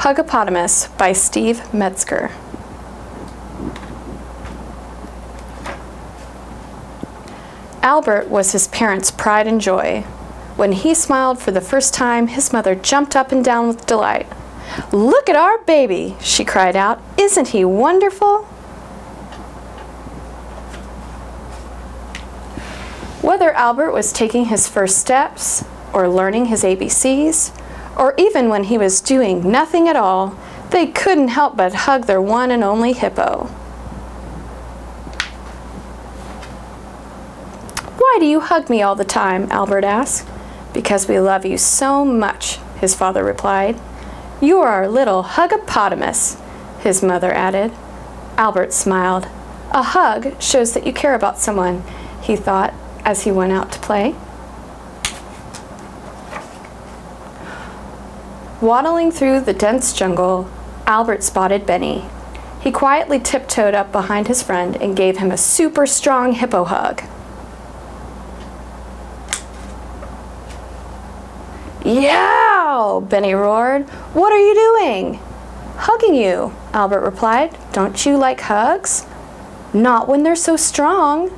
Huggapotamus by Steve Metzger. Albert was his parents' pride and joy. When he smiled for the first time, his mother jumped up and down with delight. "Look at our baby," she cried out. "Isn't he wonderful?" Whether Albert was taking his first steps, or learning his ABCs, or even when he was doing nothing at all, they couldn't help but hug their one and only hippo. "Why do you hug me all the time?" Albert asked. "Because we love you so much," his father replied. "You are our little Huggapotamus," his mother added. Albert smiled. "A hug shows that you care about someone," he thought as he went out to play. Waddling through the dense jungle, Albert spotted Benny. He quietly tiptoed up behind his friend and gave him a super strong hippo hug. "Yow!" Benny roared. "What are you doing?" "Hugging you," Albert replied. "Don't you like hugs?" "Not when they're so strong,"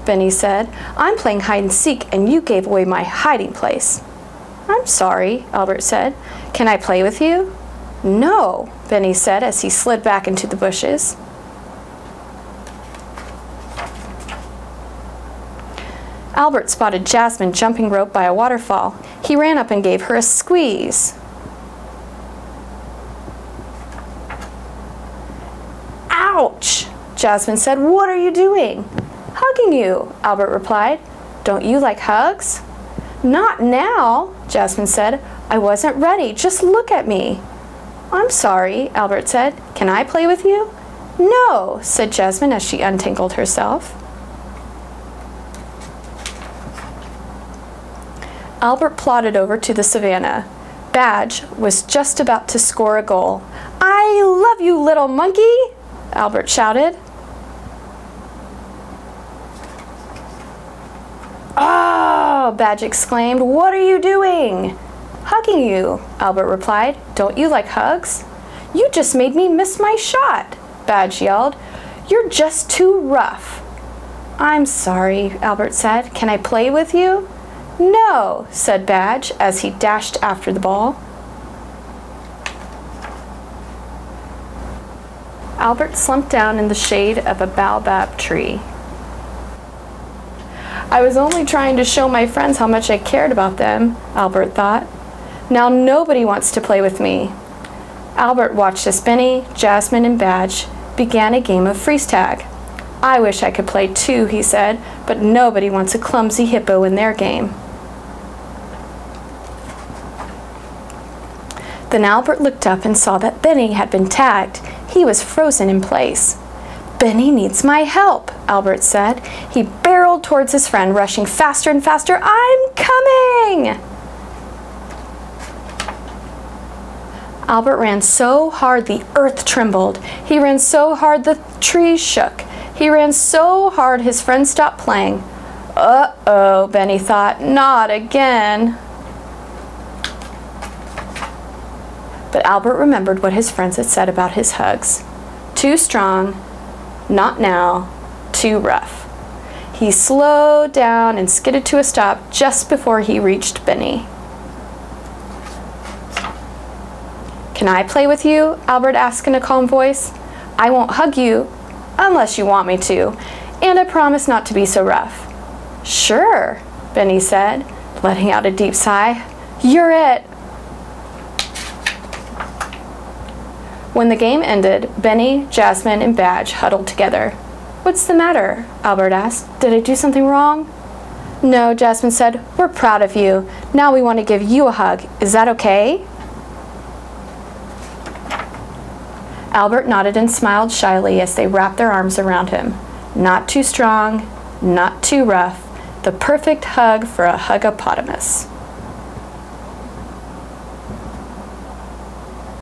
Benny said. "I'm playing hide and seek and you gave away my hiding place." "I'm sorry," Albert said. "Can I play with you?" "No," Benny said as he slid back into the bushes. Albert spotted Jasmine jumping rope by a waterfall. He ran up and gave her a squeeze. "Ouch!" Jasmine said. "What are you doing?" "Hugging you," Albert replied. "Don't you like hugs?" "Not now," Jasmine said. "I wasn't ready. Just look at me." "I'm sorry," Albert said. "Can I play with you?" "No," said Jasmine as she untangled herself. Albert plodded over to the savannah. Badge was just about to score a goal. "I love you, little monkey!" Albert shouted. "Oh!" Badge exclaimed. "What are you doing?" "Hugging you," Albert replied. "Don't you like hugs?" "You just made me miss my shot," Badge yelled. "You're just too rough." "I'm sorry," Albert said. "Can I play with you?" "No," said Badge as he dashed after the ball. Albert slumped down in the shade of a baobab tree. "I was only trying to show my friends how much I cared about them," Albert thought. "Now nobody wants to play with me." Albert watched as Benny, Jasmine, and Badge began a game of freeze tag. "I wish I could play too," he said, "but nobody wants a clumsy hippo in their game." Then Albert looked up and saw that Benny had been tagged. He was frozen in place. "Benny needs my help," Albert said. He barreled towards his friend, rushing faster and faster. "I'm coming!" Albert ran so hard the earth trembled. He ran so hard the trees shook. He ran so hard his friend stopped playing. "Uh-oh," Benny thought. "Not again." But Albert remembered what his friends had said about his hugs. Too strong, not now, too rough. He slowed down and skidded to a stop just before he reached Benny. "Can I play with you?" Albert asked in a calm voice. "I won't hug you unless you want me to, and I promise not to be so rough." "Sure," Benny said, letting out a deep sigh. "You're it." When the game ended, Benny, Jasmine, and Badge huddled together. "What's the matter?" Albert asked. "Did I do something wrong?" "No," Jasmine said. "We're proud of you. Now we want to give you a hug. Is that okay?" Albert nodded and smiled shyly as they wrapped their arms around him. Not too strong, not too rough. The perfect hug for a Huggapotamus.